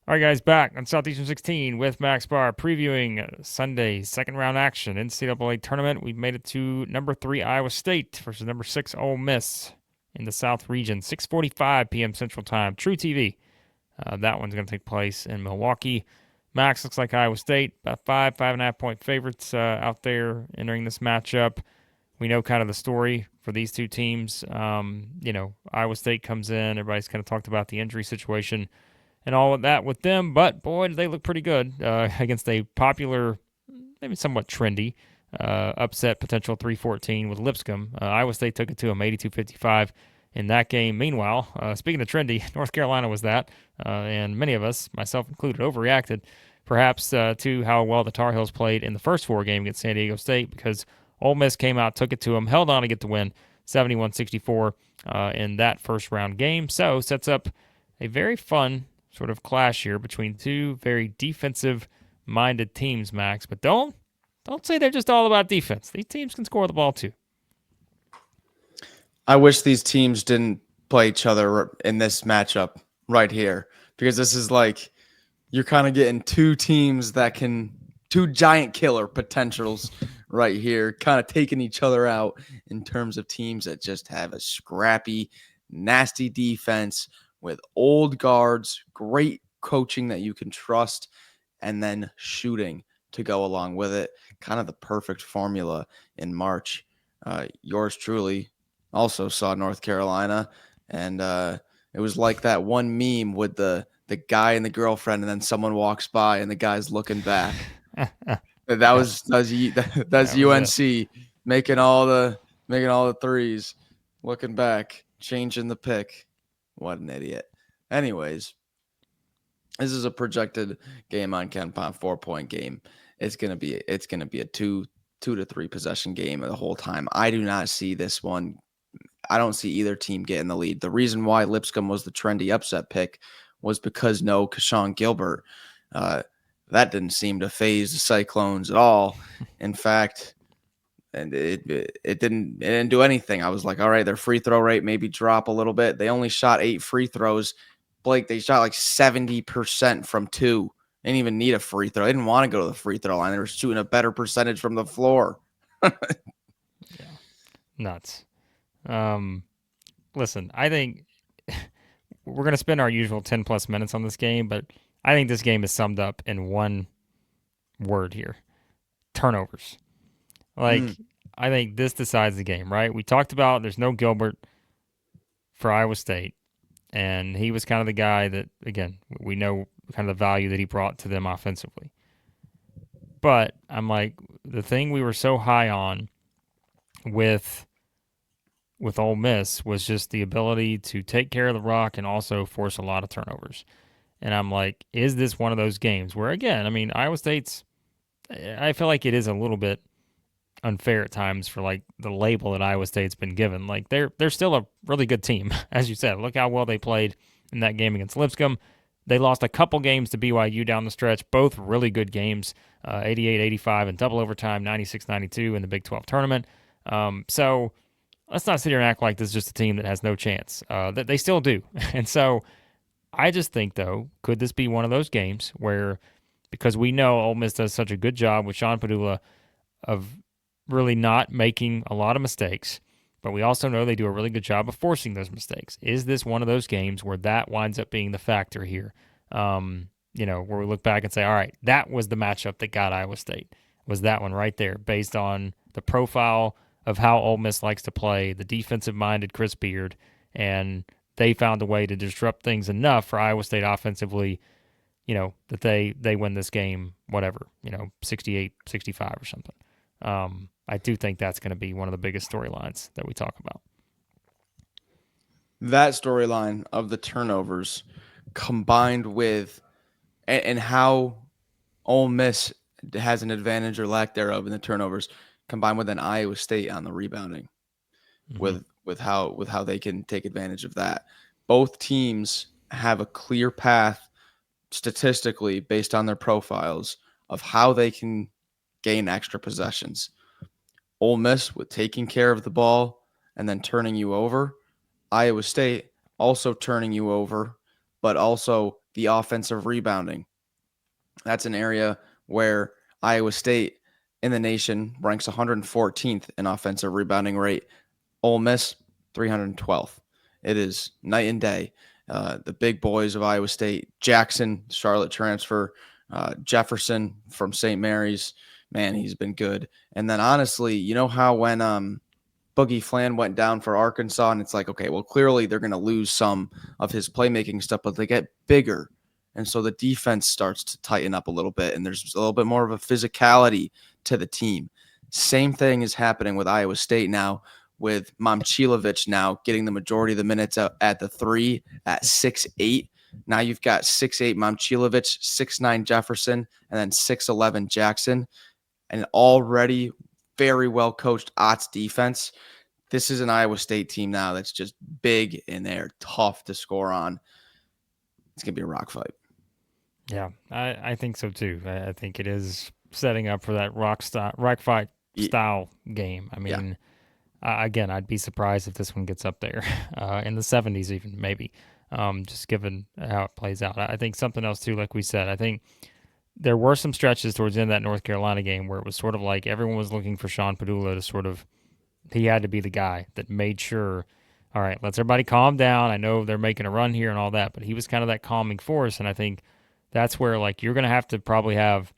All right, guys, back on Southeastern 16 with Max Barr previewing Sunday second round action NCAA tournament. We've made it to number 3 Iowa State versus number 6 Ole Miss in the South Region, 6:45 p.m. Central Time. truTV. That one's going to take place in Milwaukee. Max looks like Iowa State, about 5.5 point favorites out there entering this matchup. We know kind of the story for these two teams. Iowa State comes in. Everybody's kind of talked about the injury situation and all of that with them. But boy, did they look pretty good against a popular, maybe somewhat trendy, upset potential 314 with Lipscomb. Iowa State took it to them 82-55 in that game. Meanwhile, speaking of trendy, North Carolina was that, and many of us, myself included, overreacted perhaps to how well the Tar Heels played in the first 4 games against San Diego State because Ole Miss came out, took it to them, held on to get the win, 71-64 in that first round game. So sets up a very fun sort of clash here between two very defensive-minded teams, Max. But don't say they're just all about defense. These teams can score the ball too. I wish these teams didn't play each other in this matchup right here because this is like you're kind of getting two teams that can two giant killer potentials right here, kind of taking each other out in terms of teams that just have a scrappy, nasty defense with old guards, great coaching that you can trust, and then shooting to go along with it. Kind of the perfect formula in March. Yours truly also saw North Carolina, and it was like that one meme with the guy and the girlfriend, and then someone walks by and the guy's looking back. That's UNC making all the threes, looking back, changing the pick. What an idiot. Anyways, this is a projected game on KenPom 4-point game. It's gonna be a two to 3 possession game the whole time. I do not see this one. I don't see either team getting the lead. The reason why Lipscomb was the trendy upset pick was because no Kashawn Gilbert. That didn't seem to phase the Cyclones at all. In fact, and it didn't do anything. I was like, all right, their free throw rate maybe drop a little bit. They only shot 8 free throws. Blake, they shot like 70% from 2. They didn't even need a free throw. They didn't want to go to the free throw line. They were shooting a better percentage from the floor. Yeah, nuts. Listen, I think we're going to spend our usual 10 plus minutes on this game, but I think this game is summed up in one word here: turnovers. I think this decides the game, right? We talked about there's no Gilbert for Iowa State, and he was kind of the guy that, again, we know kind of the value that he brought to them offensively. But I'm like, the thing we were so high on with Ole Miss was just the ability to take care of the rock and also force a lot of turnovers. And I'm like, is this one of those games where, again, I mean, Iowa State's, I feel like it is a little bit unfair at times for like the label that Iowa State's been given. Like they're still a really good team, as you said. Look how well they played in that game against Lipscomb. They lost a couple games to BYU down the stretch, both really good games, 88-85 in double overtime, 96-92 in the Big 12 tournament. So let's not sit here and act like this is just a team that has no chance. That they still do. And so I just think, though, could this be one of those games where, because we know Ole Miss does such a good job with Sean Padula of really not making a lot of mistakes, but we also know they do a really good job of forcing those mistakes. Is this one of those games where that winds up being the factor here? Where we look back and say, all right, that was the matchup that got Iowa State. Was that one right there based on the profile of how Ole Miss likes to play, the defensive-minded Chris Beard, and they found a way to disrupt things enough for Iowa State offensively, that they win this game, 68-65 or something. I do think that's going to be one of the biggest storylines that we talk about. That storyline of the turnovers combined with and how Ole Miss has an advantage or lack thereof in the turnovers, combined with an Iowa State on the rebounding, with how they can take advantage of that. Both teams have a clear path statistically based on their profiles of how they can gain extra possessions. Ole Miss with taking care of the ball and then turning you over. Iowa State also turning you over, but also the offensive rebounding. That's an area where Iowa State in the nation ranks 114th in offensive rebounding rate. Ole Miss, 312th. It is night and day. The big boys of Iowa State, Jackson, Charlotte transfer, Jefferson from St. Mary's, man, he's been good. And then honestly, you know how when Boogie Flan went down for Arkansas, and it's like, okay, well, clearly they're going to lose some of his playmaking stuff, but they get bigger. And so the defense starts to tighten up a little bit, and there's a little bit more of a physicality to the team. Same thing is happening with Iowa State now, with Momcilovic now getting the majority of the minutes at the 3 at 6'8". Now you've got 6'8" Momcilovic, 6'9" Jefferson, and then 6'11" Jackson. And already very well coached Otts defense. This is an Iowa State team now that's just big and they're tough to score on. It's going to be a rock fight. Yeah, I think so too. I think it is setting up for that rock fight style game. I mean, again, I'd be surprised if this one gets up there in the 70s even, maybe, just given how it plays out. I think something else too, like we said, I think there were some stretches towards the end of that North Carolina game where it was sort of like everyone was looking for Sean Padula to sort of, he had to be the guy that made sure, all right, let's everybody calm down. I know they're making a run here and all that, but he was kind of that calming force. And I think that's where, like, you're going to have to probably have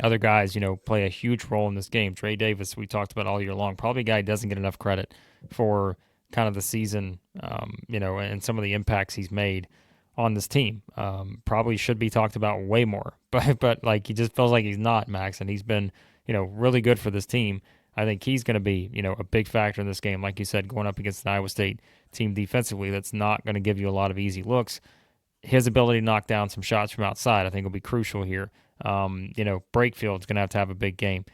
other guys, play a huge role in this game. Dre Davis, we talked about all year long, probably a guy who doesn't get enough credit for kind of the season, and some of the impacts he's made on this team. Probably should be talked about way more, but like, he just feels like he's not, Max, and he's been, really good for this team. I think he's going to be, a big factor in this game. Like you said, going up against an Iowa State team defensively that's not going to give you a lot of easy looks. His ability to knock down some shots from outside, I think, will be crucial here. Breakfield's going to have a big game.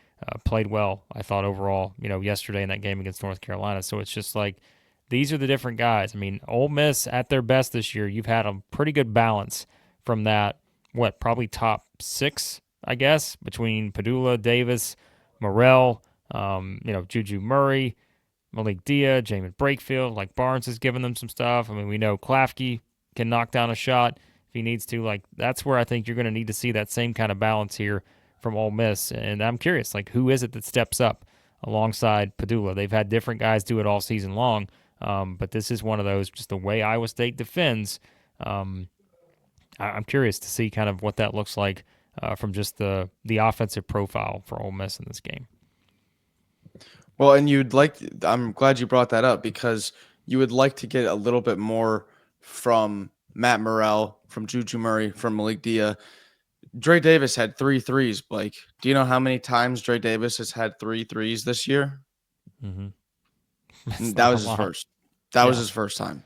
Played well, I thought, overall, yesterday in that game against North Carolina. So it's just like, these are the different guys. I mean, Ole Miss at their best this year, you've had a pretty good balance from that, probably top 6, I guess, between Padula, Davis, Morrell, Juju Murray, Malik Dia, Jamin Breakfield. Like, Barnes has given them some stuff. I mean, we know Klafke can knock down a shot if he needs to. Like, that's where I think you're going to need to see that same kind of balance here from Ole Miss. And I'm curious, like, who is it that steps up alongside Padula? They've had different guys do it all season long, but this is one of those, just the way Iowa State defends. I'm curious to see kind of what that looks like from just the offensive profile for Ole Miss in this game. Well, and I'm glad you brought that up, because you would like to get a little bit more from Matt Morrell, from Juju Murray, from Malik Dia. Dre Davis had 3 threes, Blake. Do you know how many times Dre Davis has had 3 threes this year? Mm-hmm. That was his first. That was his first time.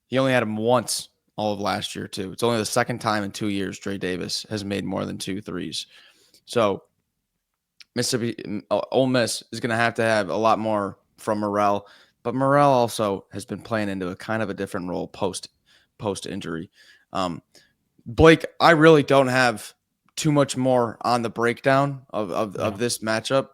He only had them once all of last year, too. It's only the second time in 2 years Dre Davis has made more than 2 threes. So Ole Miss is going to have a lot more from Morrell, but Morrell also has been playing into a kind of a different role post injury. Blake, I really don't have too much more on the breakdown of this matchup.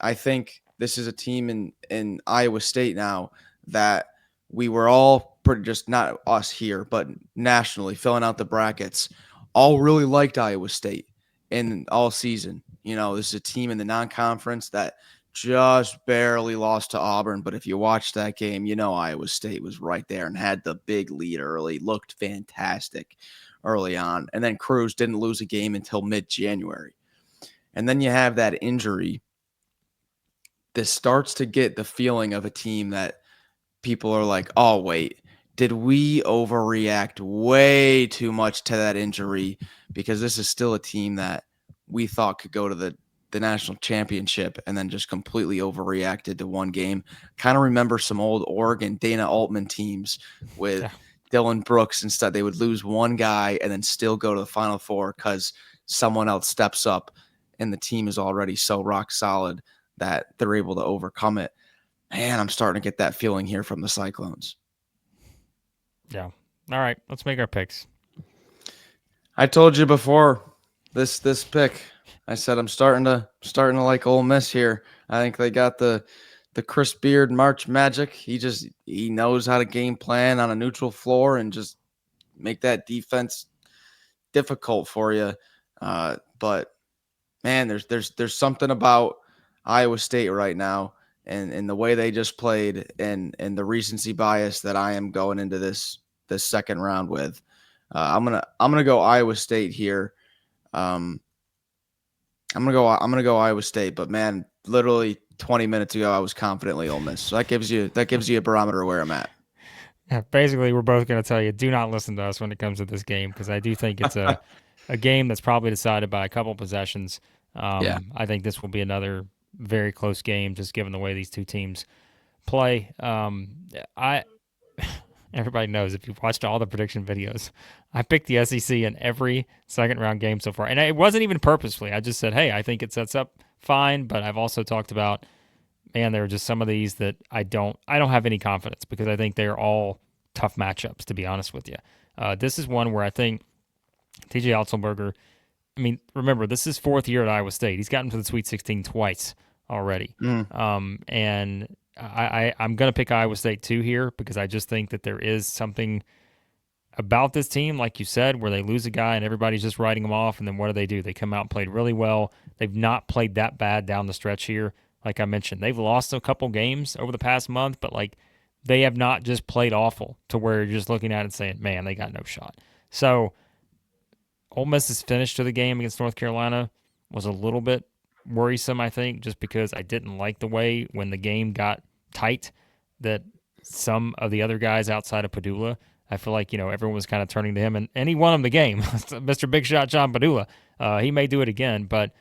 I think this is a team in Iowa State now that we were all pretty, just not us here, but nationally filling out the brackets, all really liked Iowa State in all season. This is a team in the non-conference that just barely lost to Auburn. But if you watch that game, Iowa State was right there and had the big lead early, looked fantastic early on. And then Cruz didn't lose a game until mid-January. And then you have that injury. This starts to get the feeling of a team that people are like, oh, wait, did we overreact way too much to that injury? Because this is still a team that we thought could go to the national championship and then just completely overreacted to one game. Kind of remember some old Oregon Dana Altman teams with Dylan Brooks and stuff. They would lose one guy and then still go to the Final Four because someone else steps up and the team is already so rock solid that they're able to overcome it. Man, I'm starting to get that feeling here from the Cyclones. Yeah. All right, let's make our picks. I told you before this pick, I said I'm starting to like Ole Miss here. I think they got the Chris Beard March magic. He knows how to game plan on a neutral floor and just make that defense difficult for you. But man, there's something about Iowa State right now, and the way they just played, and the recency bias that I am going into this second round with. I'm gonna go Iowa State here. I'm gonna go Iowa State, but man, literally 20 minutes ago I was confidently Ole Miss. So that gives you a barometer where I'm at. Yeah, basically, we're both going to tell you, do not listen to us when it comes to this game, because I do think it's a game that's probably decided by a couple possessions. Yeah. I think this will be another very close game, just given the way these two teams play. Everybody knows, if you've watched all the prediction videos, I picked the SEC in every second round game so far, and it wasn't even purposefully. I just said, hey, I think it sets up fine, but I've also talked about, man, there are just some of these that I don't have any confidence, because I think they're all tough matchups, to be honest with you. This is one where I think TJ Otzelberger, I mean, remember, this is fourth year at Iowa State. He's gotten to the Sweet 16 twice already. And I'm going to pick Iowa State too here, because I just think that there is something about this team, like you said, where they lose a guy and everybody's just writing them off, and then what do? They come out and played really well. They've not played that bad down the stretch here. Like I mentioned, they've lost a couple games over the past month, but like they have not just played awful to where you're just looking at it and saying, man, they got no shot. So Ole Miss's finish to the game against North Carolina was a little bit worrisome, I think, just because I didn't like the way when the game got tight that some of the other guys outside of Padula, I feel like, everyone was kind of turning to him, and he won him the game. Mr. Big Shot John Padula. He may do it again, but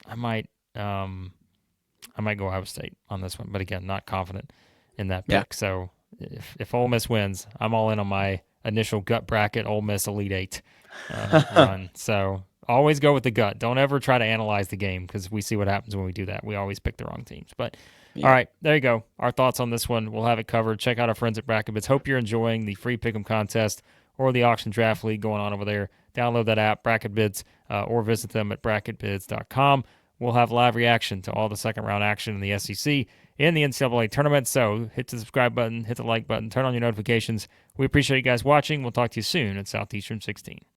I might go Iowa State on this one, but again, not confident in that pick. Yeah. So if Ole Miss wins, I'm all in on my initial gut bracket Ole Miss Elite Eight run. So always go with the gut. Don't ever try to analyze the game, because we see what happens when we do that. We always pick the wrong teams. But all right, there you go. Our thoughts on this one. We'll have it covered. Check out our friends at BRACKETBIDS. Hope you're enjoying the free pick'em contest or the auction draft league going on over there. Download that app, BRACKETBIDS, or visit them at bracketbids.com. We'll have live reaction to all the second round action in the SEC in the NCAA tournament. So hit the subscribe button, hit the like button, turn on your notifications. We appreciate you guys watching. We'll talk to you soon at Southeastern 16.